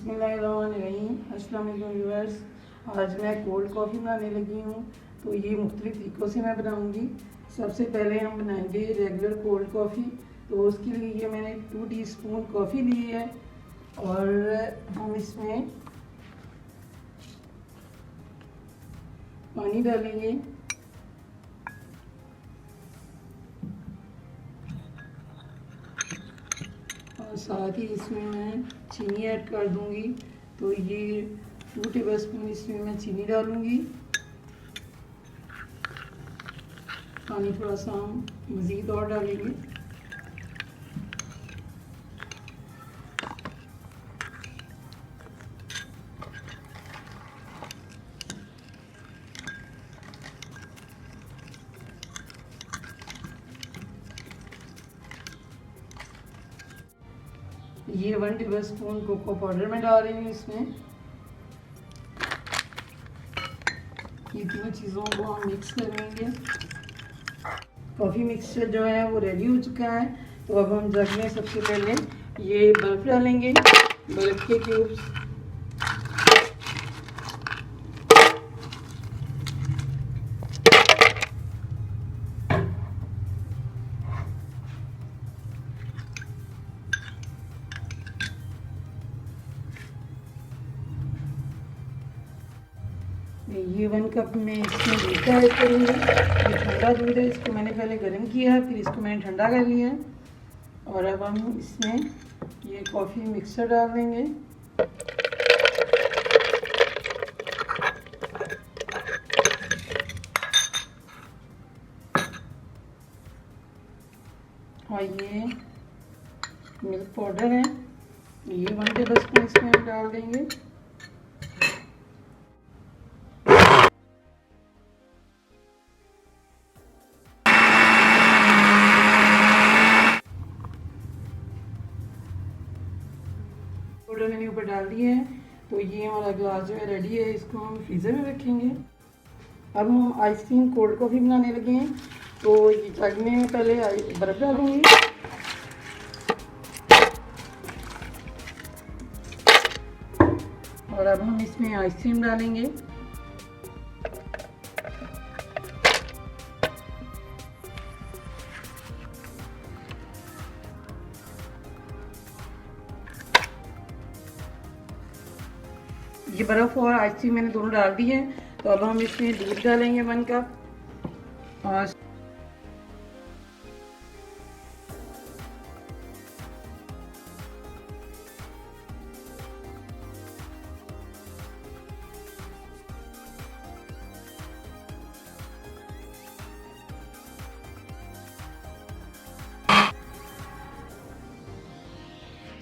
बिस्मिल्लाहिर्रहमानिर्रहीम। अस्सलाम वालेकुम व्यूअर्स। आज मैं कोल्ड कॉफ़ी बनाने लगी हूँ। तो ये मुख्तलिफ तरीक़ों से मैं बनाऊँगी। सबसे पहले हम बनाएंगे रेगुलर कोल्ड कॉफ़ी। तो उसके लिए ये मैंने 2 टीस्पून कॉफ़ी ली है और हम इसमें पानी डालेंगे और साथ ही इसमें मैं चीनी ऐड कर दूंगी। तो ये 2 टेबलस्पून इसमें मैं चीनी डालूंगी। पानी थोड़ा सा हम मज़ीद और डालेंगे। ये 1 टेबलस्पून कोको पाउडर में डाल रही हूँ इसमें। ये तीनों चीज़ों को हम मिक्स कर लेंगे। कॉफ़ी मिक्सचर जो है वो रेडी हो चुका है। तो अब हम जग में सबसे पहले ये बर्फ़ डालेंगे, बर्फ़ के क्यूब्स। ये 1 कप में इसमें दूध ऐड करूँगी। ये ठंडा दूध है, इसको मैंने पहले गर्म किया है, फिर इसको मैंने ठंडा कर लिया है। और अब हम इसमें ये कॉफ़ी मिक्सर डाल देंगे। और ये मिल्क पाउडर है, ये 1 टेबलस्पून इसमें हम डाल देंगे। पाउडर मैंने ऊपर डाल दिया है। तो ये हमारा ग्लास जो है रेडी है, इसको हम फ्रीज़र में रखेंगे। अब हम आइसक्रीम कोल्ड कॉफ़ी बनाने लगे हैं। तो ये जग में पहले बर्फ़ डालूंगी। और अब हम इसमें आइसक्रीम डालेंगे। ये बर्फ़ और आइसक्रीम मैंने दोनों डाल दी है। तो अब हम इसमें दूध डालेंगे 1 कप। और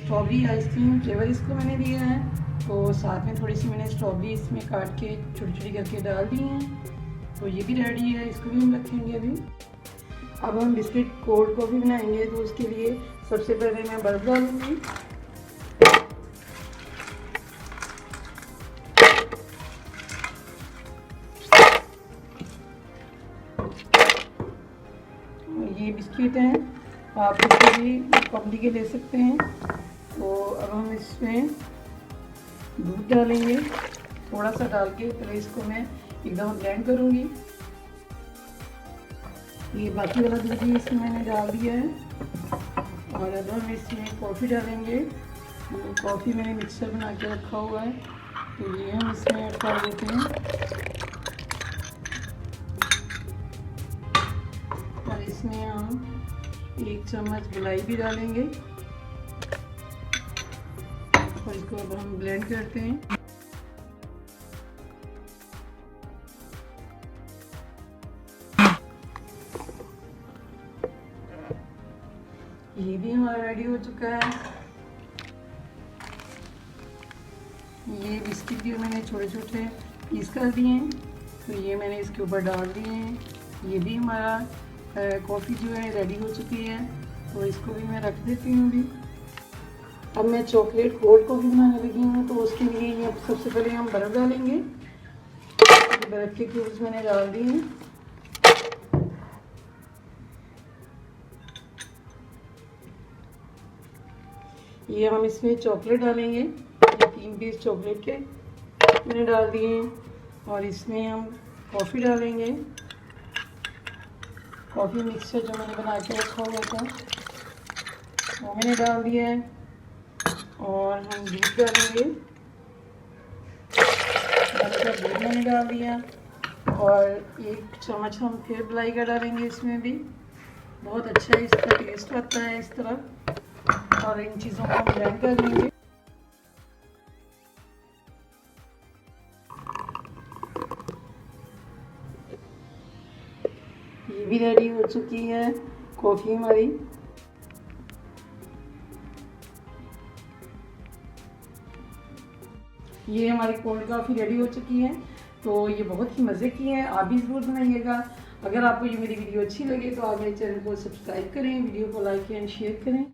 स्ट्रॉबेरी आइसक्रीम फ्लेवर इसको मैंने दिया है। तो साथ में थोड़ी सी मैंने स्ट्रॉबेरी इसमें काट के छोटी छोटी करके डाल दी हैं। तो ये भी रेडी है, इसको भी हम रखेंगे अभी। अब हम बिस्किट कोल्ड कॉफ़ी बनाएंगे। तो उसके लिए सबसे पहले मैं बर्फ़ डालूंगी। ये बिस्किट हैं, आप इसको भी कंपनी के ले सकते हैं। तो अब हम इसमें दूध डालेंगे, थोड़ा सा डाल के पहले इसको मैं एकदम ब्लेंड करूँगी। ये बाकी वाला दूध भी इसमें मैंने डाल दिया है। और अब हम इसमें कॉफ़ी डालेंगे। कॉफ़ी मैंने मिक्सर बना के रखा हुआ है, तो ये हम इसमें ऐड कर देते हैं। और इसमें हम 1 चम्मच मलाई भी डालेंगे और इसको अब हम ब्लेंड करते हैं। ये भी हमारा रेडी हो चुका है। ये बिस्किट भी मैंने छोटे छोटे पीस कर दिए हैं, तो ये मैंने इसके ऊपर डाल दिए हैं। ये भी हमारा कॉफ़ी जो है रेडी हो चुकी है। तो इसको भी मैं रख देती हूँ अभी। अब मैं चॉकलेट कोल्ड कॉफ़ी बनाने लगी हूँ। तो उसके लिए ये सबसे पहले हम बर्फ़ डालेंगे। बर्फ़ के क्यूब्स मैंने डाल दिए हैं। ये हम इसमें चॉकलेट डालेंगे, ये 3 3 पीस चॉकलेट के मैंने डाल दिए हैं और इसमें हम कॉफ़ी डालेंगे। कॉफ़ी मिक्सचर जो मैंने बना के रखा हुआ था वो मैंने डाल दिया है और हम दूध डालेंगे। दूध मैंने डाल दिया और 1 चम्मच हम फिर मलाई का डालेंगे। इसमें भी बहुत अच्छा इसका टेस्ट आता है इस तरह। और इन चीज़ों को हम ब्लेंड कर लेंगे। ये भी रेडी हो चुकी है कॉफ़ी हमारी। ये हमारी कोल्ड कॉफ़ी रेडी हो चुकी है। तो ये बहुत ही मज़े की है, आप भी ज़रूर बनाइएगा। अगर आपको ये मेरी वीडियो अच्छी लगे तो आप मेरे चैनल को सब्सक्राइब करें, वीडियो को लाइक एंड शेयर करें।